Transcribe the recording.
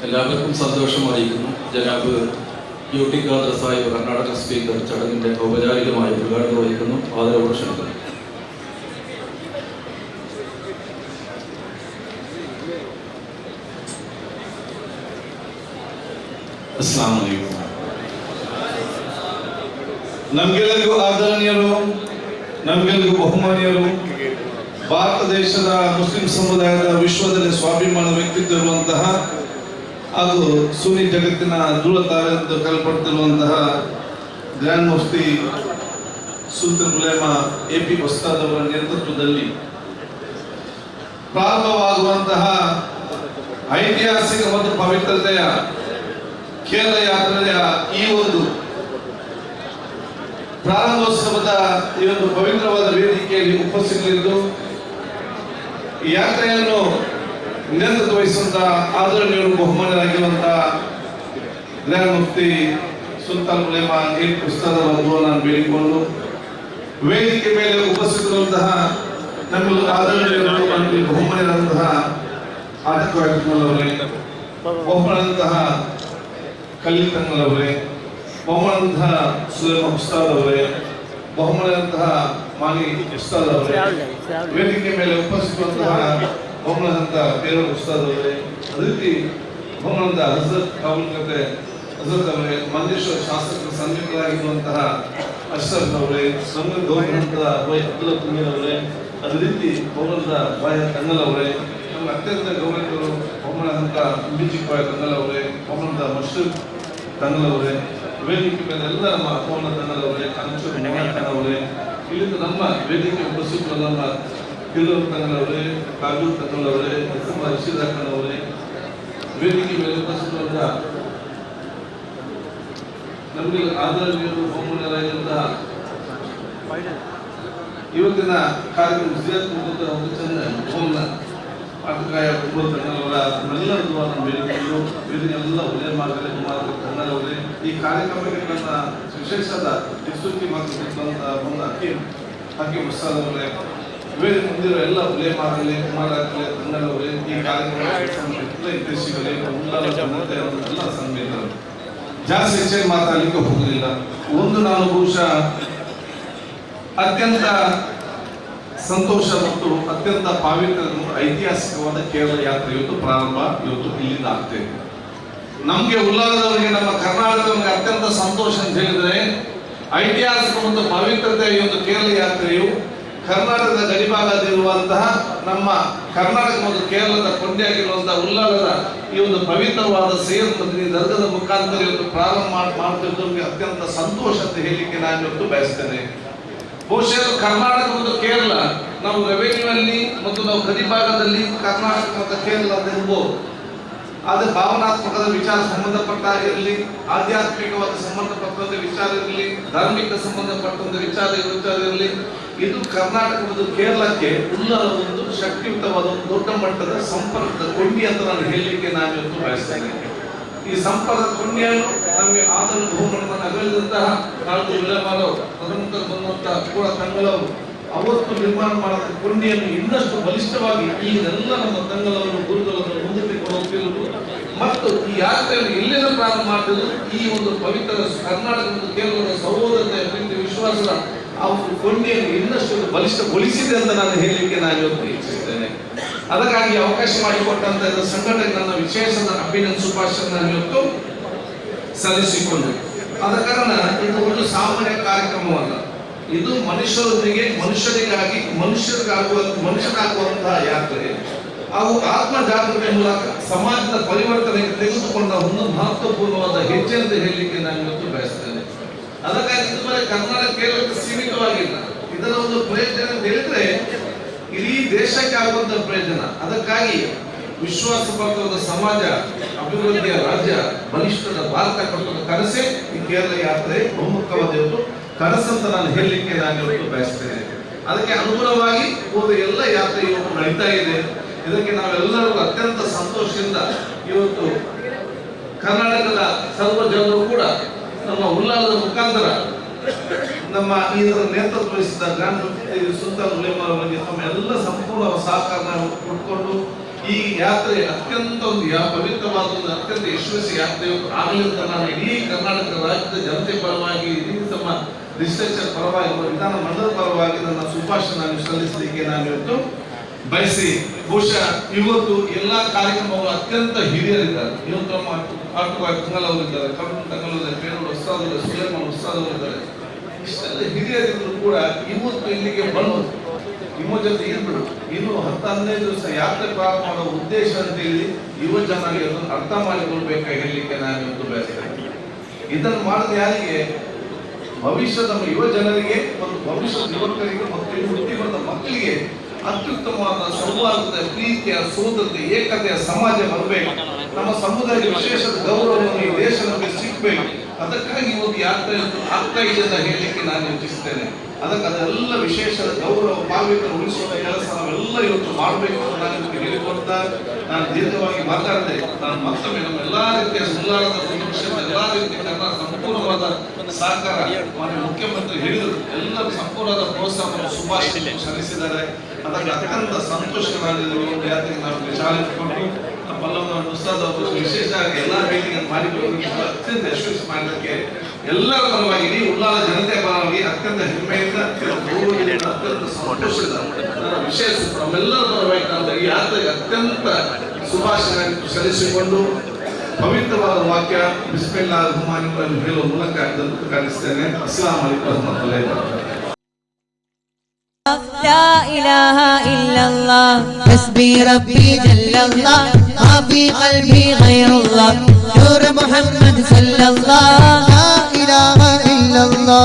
എല്ലാവർക്കും സന്തോഷം അറിയിക്കുന്നു. ജനാബ് യൂട്ടി ഖാദർ സാഹിബ് കർണാടക സ്പീക്കർ ചടങ്ങിന്റെ ഔപചാരികമായ ഉദ്ഘാടനം വഹിക്കുന്നു. ആദരവ് ക്ഷണിക്കുന്നു. ಅಸ್ಸಲಾಮು ಅಲೈಕುಂ. ನಮಗೆಲ್ಲರಿಗೂ ಆದರಣೀಯರು, ನಮಗೆಲ್ಲರಿಗೂ ಬಹುಮಾನೀಯರು, ಭಾರತ ದೇಶದ ಮುಸ್ಲಿಂ ಸಮುದಾಯದ ವಿಶ್ವದಲ್ಲಿ ಸ್ವಾಭಿಮಾನ ವ್ಯಕ್ತಿತ್ವ ಇರುವಂತಹ ಹಾಗೂ ಸುನ್ನಿ ಜಗತ್ತಿನ ಧೂಳತಾರೆ ಎಂದು ಕರೆಯಲ್ಪಡುತ್ತಿರುವಂತಹ ಗ್ರ್ಯಾಂಡ್ ಮುಫ್ತಿ ಸುಲ್ತಾನ್ ಉಲೇಮಾ ಎಪಿ ಉಸ್ತಾದ್ ಅವರ ನೇತೃತ್ವದಲ್ಲಿ ಪ್ರಾರಂಭವಾಗುವಂತಹ ಐತಿಹಾಸಿಕ ಮತ್ತು ಪವಿತ್ರತೆಯ ಕೇರಳ ಯಾತ್ರೆಯ ಈ ಒಂದು ಪ್ರಾರಂಭೋತ್ಸವದ ಈ ಒಂದು ಪವಿತ್ರವಾದ ವೇದಿಕೆಯಲ್ಲಿ ಉಪಸ್ಥಿತರಿದ್ದು ಈ ಯಾತ್ರೆಯನ್ನು ನೇತೃತ್ವ ವಹಿಸುವಂತಹ ಆದರಣೀಯರು, ಬಹುಮಾನ್ಯರಾಗಿರುವಂತಹ ಗ್ರ್ಯಾಂಡ್ ಮುಫ್ತಿ ಸುಲ್ತಾನ್ ಉಲೇಮಾ ಎಪಿ ಉಸ್ತಾದ್ ಅವರನ್ನು ನಾನು ಬೇಡಿಕೊಂಡು ವೇದಿಕೆ ಮೇಲೆ ಉಪಸ್ಥಿತರಿರುವಂತಹ ನಮ್ಮಲ್ಲಿ ಆದರಣೀಯರು, ನಮಗೆ ಬಹುಮಾನ್ಯರಾದಂತಹ ಆಟಕ ಅವರೇ, ಬಹುಮಾನಂತಹ ಖಲೀಲ್ ತಂಗಲ್ ಅವರೇ, ಬಹುಮಾನಂತಹ ಸುಲೇಮಾ ಉಸ್ತಾದ್ ಅವರೇ, ಬಹುಮಾನಂತಹ ಮಾನಿ ಉಸ್ತಾದ್ ಅವರೇ, ವೇದಿಕೆ ಮೇಲೆ ಉಪಸ್ಥಿತರುವಂತಹ ಬಹುಮಾನಂತಹ ಬೇರೆ ಉಸ್ತಾದ್ ಅವರೇ, ಅದೇ ರೀತಿ ಬಹುಮಾನದ ಹಜರತ್ ಕಾಬೂಲ್ಕತೆ ಹಜರತ್ ಅವರೇ, ಮಂಜೇಶ್ವರ ಶಾಸಕರ ಸಂಘಟಕರಾಗಿರುವಂತಹ ಅಶ್ರಫ್ ಅವರೇ, ಸಂಘದ ಬಹುಮಾನದ ವೈ ಅಬ್ದುಲ್ ಕುಮೀರ್ ಅವರೇ, ಅದೇ ರೀತಿ ಬಹುಮಾನದ ಬಾಯ ತಂಗಲ್ ಅವರೇ, ನಮ್ಮ ಅತ್ಯಂತ ಗೌರವಿತರು ಬಹುಮಾನದಂತ ಬಿಜಿ ಬಾಯ ತಂಗಲ್ ಅವರೇ, ಬಹುಮಾನದ ಮಶ್ರೂಫ್ ತಂಗಲ್ ಅವರೇ, ವೇದಿಕೆ ಮೇಲೆ ಎಲ್ಲ ನಮ್ಮ ಅಪೋನ ತಂಗಲ್ ಅವರೇ, ಅಂಚೂರು ಖಾನ್ ಅವರೇ, ಇಲ್ಲಿಂದ ನಮ್ಮ ವೇದಿಕೆ ಉಪಸ್ಥಿತರು ನಮ್ಮ ಕಿಲ್ಲೂರು ತಂಗಲ್ ಅವರೇ, ಕಾಜೂರು ತಂಗಲ್ ಅವರೇ, ರಶೀದ್ ಖಾನ್ ಅವರೇ, ವೇದಿಕೆ ಮೇಲೆ ಉಪಸ್ಥಿತರಾದ ನಮಗೆ ಆದರಣೀಯರು, ಬಹುಮಾನ್ಯರಾಗಿರುವಂತಹ ಇವತ್ತಿನ ಕಾರ್ಯಕ್ರಮ ಆಟಗಾಯ ತಂಗಲವರ ನಮ್ಮೆಲ್ಲರದ್ದು ನಮ್ಮ ವೇದಿಕೆಗಳು ವೇದಿಕೆಲ್ಲ ಉದಯ ಮಾರ್ಗದಲ್ಲಿ ತಂಗಲ್ ಅವರೇ, ಈ ಕಾರ್ಯಕ್ರಮಕ್ಕೆ ನನ್ನ ವಿಶೇಷದ ದಿಕ್ಸೂಚಿ ಮಾತುಕಂತ ಬಂದ ಹಕೀಮ್ ಉಸ್ತಾದ್ ಅವರೇ, ವೇದಿಕೆ ಮುಂದಿರೋ ಎಲ್ಲ ಉದಯ ಮಾರ್ಗದಲ್ಲಿ ಕುಮಾರಕಲೆ ತಂಗಲ್ ಅವರೇ, ಈ ಕಾರ್ಯಕ್ರಮ ಹಿತೈಷಿಗಳೇ ಎಲ್ಲ ಸಂವೇದರು ಜಾಸ್ತಿ ಹೆಚ್ಚೇನು ಮಾತಾಡಲಿಕ್ಕೆ ಹೋಗಲಿಲ್ಲ. ಒಂದು ನಾನು ಬಹುಶಃ ಅತ್ಯಂತ ಸಂತೋಷ ಮತ್ತು ಅತ್ಯಂತ ಪವಿತ್ರ ಐತಿಹಾಸಿಕವಾದ ಕೇರಳ ಯಾತ್ರೆ ಇವತ್ತು ಪ್ರಾರಂಭ, ಇವತ್ತು ಇಲ್ಲಿಂದ ಆಗ್ತೇವೆ. ನಮಗೆ ಉಲ್ಲಾಸದವರಿಗೆ, ನಮ್ಮ ಕರ್ನಾಟಕದವರಿಗೆ ಅತ್ಯಂತ ಸಂತೋಷ ಅಂತ ಹೇಳಿದ್ರೆ ಐತಿಹಾಸಿಕ ಮತ್ತು ಪವಿತ್ರತೆ ಈ ಒಂದು ಕೇರಳ ಯಾತ್ರೆಯು ಕರ್ನಾಟಕದ ಗಡಿಭಾಗದಲ್ಲಿರುವಂತಹ ನಮ್ಮ ಕರ್ನಾಟಕ ಮತ್ತು ಕೇರಳದ ಕೊಂಡಿಯಾಗಿರುವಂತಹ ಉಲ್ಲಾಸದ ಈ ಒಂದು ಪವಿತ್ರವಾದ ಸೈಯದ್ ಮದನಿ ದರ್ಗದ ಮುಖಾಂತರ ಇವತ್ತು ಪ್ರಾರಂಭ ಮಾಡುತ್ತಿರುವುದಕ್ಕೆ ಅತ್ಯಂತ ಸಂತೋಷ ಅಂತ ಹೇಳಲಿಕ್ಕೆ ನಾನು ಇವತ್ತು ಬಯಸ್ತೇನೆ. ಬಹುಶಃ ಕರ್ನಾಟಕ ಮತ್ತು ಕೇರಳ ನಾವು ರೆವೆನ್ಯೂ ಅಲ್ಲಿ ಮತ್ತು ನಾವು ಗಡಿಭಾಗದಲ್ಲಿ ಕರ್ನಾಟಕ ಮತ್ತು ಕೇರಳ ಅಂತ ಇರ್ಬೋದು. ಆದರೆ ಭಾವನಾತ್ಮಕದ ವಿಚಾರ ಸಂಬಂಧಪಟ್ಟಾಗಿರಲಿ, ಆಧ್ಯಾತ್ಮಿಕವಾದ ಸಂಬಂಧಪಟ್ಟಂತ ವಿಚಾರ ಇರಲಿ, ಧಾರ್ಮಿಕ ಸಂಬಂಧಪಟ್ಟಂತ ವಿಚಾರ ಇರಲಿ, ಇದು ಕರ್ನಾಟಕ ಮತ್ತು ಕೇರಳಕ್ಕೆ ಉಲ್ಲರ ಒಂದು ಶಕ್ತಿಯುತವಾದ ಒಂದು ದೊಡ್ಡ ಮಟ್ಟದ ಸಂಪರ್ಕದ ಕೊಂಡಿ ಅಂತ ನಾನು ಹೇಳಲಿಕ್ಕೆ ನಾನು ಇವತ್ತು ಬಯಸ್ತೇನೆ. ಈ ಸಂಪರ್ಕದ ಕೊಂಡಿಯನ್ನು ನಮಗೆ ಆದರ ಬಹುಮಾನವನ್ನು ಅಗಲಿದಂತಹ ನಾಲ್ಕು ವಿಲಮಾನವರು ತದನಂತರ ಬಂದಂತಹ ಕೂಡ ತಂಗಲವರು ಅವತ್ತು ನಿರ್ಮಾಣ ಮಾಡಿದ ಕೊಂಡಿಯನ್ನು ಇನ್ನಷ್ಟು ಬಲಿಷ್ಠವಾಗಿ ಈಗೆಲ್ಲ ನಮ್ಮ ತಂಗಲವರು ಗುರುಗಳನ್ನು ಮುಂದಕ್ಕೆ ಹೋಗುತ್ತಿರುವುದು ಮತ್ತು ಈ ಯಾತ್ರೆಯನ್ನು ಎಲ್ಲಿಂದ ಪ್ರಾರಂಭ ಮಾಡುವುದು ಈ ಒಂದು ಪವಿತ್ರ ಕರ್ನಾಟಕ ಮತ್ತು ಕೇರಳದ ಸಹೋದರತೆಯ ಪ್ರೀತಿ ವಿಶ್ವಾಸದ ಆ ಒಂದು ಕೊಂಡಿಯನ್ನು ಇನ್ನಷ್ಟು ಬಲಿಷ್ಠಗೊಳಿಸಿದೆ ಅಂತ ನಾನು ಹೇಳಲಿಕ್ಕೆ ನಾನು ಇವತ್ತು ಇಚ್ಛಿಸ್ತೇನೆ. ಅದಕ್ಕಾಗಿ ಅವಕಾಶ ಮಾಡಿಕೊಟ್ಟಂತ ಸಂಘಟನೆಗೆ ನನ್ನ ವಿಶೇಷದ ಅಭಿನಂದನೆ ಶುಭಾಶಯ ನಾನು ಇವತ್ತು ಸಲ್ಲಿಸಿಕೊಂಡೆ. ಆದ ಕಾರಣ ಇದು ಒಂದು ಸಾಮಾನ್ಯ ಕಾರ್ಯಕ್ರಮವಲ್ಲ, ಇದು ಮನುಷ್ಯರೊಂದಿಗೆ ಮನುಷ್ಯರಿಗಾಗಿ ಮನುಷ್ಯರಾಗುವಂತಹ ಯಾತ್ರೆ ಹಾಗೂ ಆತ್ಮ ಜಾಗೃತಿಯ ಮೂಲಕ ಸಮಾಜದ ಪರಿವರ್ತನೆಗೆ ತೆಗೆದುಕೊಂಡ ಒಂದು ಮಹತ್ವಪೂರ್ಣವಾದ ಹೆಜ್ಜೆ ಅಂತ ಹೇಳಲಿಕ್ಕೆ ನಾನು ಇವತ್ತು ಬಯಸ್ತೇನೆ. ಅದಕ್ಕಾಗಿ ಇದು ಬರೀ ಕರ್ನಾಟಕ ಕೇರಳಕ್ಕೆ ಸೀಮಿತವಾಗಿಲ್ಲ, ಇದರ ಒಂದು ಪ್ರಯೋಜನ ಅಂತ ಹೇಳಿದ್ರೆ ಇಡೀ ದೇಶಕ್ಕೆ ಆಗುವಂತ ಪ್ರಯೋಜನ. ಅದಕ್ಕಾಗಿ ವಿಶ್ವಾಸಪಾತ್ರವಾದ ಸಮಾಜ, ಅಭಿವೃದ್ಧಿಯ ರಾಜ್ಯ, ಬಲಿಷ್ಠದ ಭಾರತ ಕಟ್ಟುವ ಕನಸೇ ಈ ಕೇರಳ ಯಾತ್ರೆ ಬಹುಮುಖವಾದ ಕನಸಂತ ನಾನು ಹೇಳಲಿಕ್ಕೆ ನಾನು ಇವತ್ತು ಬಯಸ್ತೇನೆ. ಅದಕ್ಕೆ ಅನುಗುಣವಾಗಿ ಹೋದ ಎಲ್ಲ ಯಾತ್ರೆ ಇವತ್ತು ನಡೀತಾ ಇದೆ. ಇದಕ್ಕೆ ನಾವೆಲ್ಲರೂ ಅತ್ಯಂತ ಸಂತೋಷದಿಂದ ಇವತ್ತು ಕರ್ನಾಟಕದ ಸರ್ವ ಜನರು ಕೂಡ ನಮ್ಮ ಉಲ್ಲಾಸದ ಮುಖಾಂತರ ನಮ್ಮ ಇದರ ನೇತೃತ್ವ ವಹಿಸಿದ ಗ್ರಾಂಡ್ ಸುಲ್ತಾನ್ ಉಲೇಮಾ ಅವರಿಗೆ ತಮ್ಮ ಎಲ್ಲ ಸಂಪೂರ್ಣ ಸಹಕಾರ ಕೊಟ್ಕೊಂಡು ಈ ಯಾತ್ರೆ ಅತ್ಯಂತ ಒಂದು ಪವಿತ್ರವಾದ ಒಂದು ಅತ್ಯಂತ ಯಶಸ್ವಿ ಯಾತ್ರೆ ಆಗಲಿ ಅಂತ ನಾನು ಇಡೀ ಕರ್ನಾಟಕ ರಾಜ್ಯದ ಜನತೆ ಪರವಾಗಿ, ಇಡೀ ನಮ್ಮ ರಿಜಿಸ್ಟ್ರೇಷನ್ ಪರವಾಗಿ, ವಿಧಾನ ಮಂಡಲದ ಪರವಾಗಿ ನನ್ನ ಶುಭಾಶಯ ನಾನು ಸಲ್ಲಿಸಲಿಕ್ಕೆ ನಾನು ಇವತ್ತು ಬಯಸಿ, ಬಹುಶಃ ಇವತ್ತು ಎಲ್ಲಾ ಕಾರ್ಯಕ್ರಮಗಳು ಅತ್ಯಂತ ಹಿರಿಯರಿದ್ದಾರೆ. ಇವತ್ತು ನಮ್ಮ ಆಟುಗಾರ ತಂಗಲ್ ಅವರಿದ್ದಾರೆ, ಕರುಣ್ ತಂಗಲ್ ಅವರಿದ್ದಾರೆ, ಪೇರೂರು ಉಸ್ತಾದ್ ಅವರು, ಸುಲೇಮಾನ್ ಉಸ್ತಾದ್ ಅವರಿದ್ದಾರೆ. ಇಷ್ಟೆಲ್ಲ ಹಿರಿಯರಿದ್ರು ಕೂಡ ಇವತ್ತು ಇಲ್ಲಿಗೆ ಬಂದು ನಿಮ್ಮ ಜೊತೆ ಇರ್ಬಿಡು, ಇನ್ನು 10-15 ದಿವಸ ಯಾತ್ರೆ ಪ್ರಾರಂಭ ಮಾಡೋ ಉದ್ದೇಶ ಅಂತ ಹೇಳಿ ಯುವ ಜನರಿಗೆ ಅದನ್ನು ಅರ್ಥ ಮಾಡಿಕೊಳ್ಬೇಕಾಗಿ ಹೇಳಲಿಕ್ಕೆ ನಾನು ಇವತ್ತು ಬಯಸ್ತೇನೆ. ಇದನ್ನು ಮಾಡಿದ ಯಾರಿಗೆ? ಭವಿಷ್ಯದ ಯುವ ಜನರಿಗೆ ಮತ್ತು ಭವಿಷ್ಯದ ಯುವಕರಿಗೆ ಮತ್ತು ಹುಟ್ಟಿ ಬಂದ ಮಕ್ಕಳಿಗೆ ಅತ್ಯುತ್ತಮವಾದ ಸೌಹಾರ್ದತೆ, ಪ್ರೀತಿಯ, ಸೋದರತೆ, ಏಕತೆಯ ಸಮಾಜ ಬರಬೇಕು. ನಮ್ಮ ಸಮುದಾಯದ ವಿಶೇಷ ಗೌರವವನ್ನು ಈ ದೇಶ ನಮಗೆ ಸಿಗಬೇಕು. ಅದಕ್ಕಾಗಿ ಒಂದು ಯಾತ್ರೆ ಆಗ್ತಾ ಇದೆ ಅಂತ ಹೇಳಲಿಕ್ಕೆ ನಾನು ಯೋಚಿಸ್ತೇನೆ. ಅದಕ್ಕೆ ಅದೆಲ್ಲ ವಿಶೇಷ ಗೌರವ ಪಾವಿತ್ರ ಉಳಿಸುವ ಕೆಲಸ ನಾವೆಲ್ಲ ಇವತ್ತು ಮಾಡಬೇಕು ಅಂತ ನಾನು ಇವತ್ತು ಹೇಳಿಕೊಡ್ತಾ ನಾನು ದೀರ್ಘವಾಗಿ ಮಾತಾಡಿದೆ. ನಾನು ಮತ್ತೊಮ್ಮೆ ನಮ್ಮ ಎಲ್ಲಾ ರೀತಿಯ ಸುಳ್ಳಾರದ ಎಲ್ಲಾ ರೀತಿಯ ಕನ್ನಡ ಸಂಪೂರ್ಣವಾದ ಸಹಕಾರ ಮಾನ್ಯ ಮುಖ್ಯಮಂತ್ರಿ ಹೇಳಿದರು, ಎಲ್ಲರೂ ಸಂಪೂರ್ಣವಾದ ಪ್ರೋತ್ಸಾಹ ಶುಭಾಶಯ ಸಲ್ಲಿಸಿದ್ದಾರೆ. ಅದಕ್ಕೆ ಅತ್ಯಂತ ಸಂತೋಷವಾಗಿರುವ ಒಂದು ಯಾತ್ರೆಗೆ ನಾವು ಚಾಲನೆ ಕೊಟ್ಟು ಪಲ್ಲವ ಉಸ್ತಾದ್ ಅವರು ವಿಶೇಷವಾಗಿ ಎಲ್ಲಾ ಮೀಟಿಂಗ್ ಮಾಡಿಕೊಂಡು ಅತ್ಯಂತ ಯಶಸ್ವಿ ಮಾಡಲಿಕ್ಕೆ ಎಲ್ಲರ ಪರವಾಗಿ, ಇಡೀ ಉಳ್ಳಾಲ ಜನತೆ ಪರವಾಗಿ ಅತ್ಯಂತ ಹೆಮ್ಮೆಯಿಂದ, ಅತ್ಯಂತ ಗೌರವದಿಂದ, ಅತ್ಯಂತ ಸಂತೋಷದಿಂದ ವಿಶೇಷ ನಮ್ಮೆಲ್ಲರ ಪರವಾಗಿ ನಾವು ಈ ಯಾತ್ರೆಗೆ ಅತ್ಯಂತ ಶುಭಾಶಯ ಸಲ್ಲಿಸಿಕೊಂಡು ಪವಿತ್ರವಾದ ವಾಕ್ಯ ಬಿಸ್ಮಿಲ್ಲಾಹಿರ್ ರಹ್ಮಾನಿರ್ ರಹೀಂ ಹೇಳುವ ಮೂಲಕ ಇದನ್ನು ಉದ್ಘಾಟಿಸ್ತೇನೆ. ಅಸ್ಸಲಾಮು ಅಲೈಕುಂ ವರಹ್ಮತುಲ್ಲಾಹಿ ವಬರಕಾತುಹು. لا إله إلا الله حسبي ربي جل الله ما في قلبي غير الله نور محمد صلى الله. لا إله إلا الله.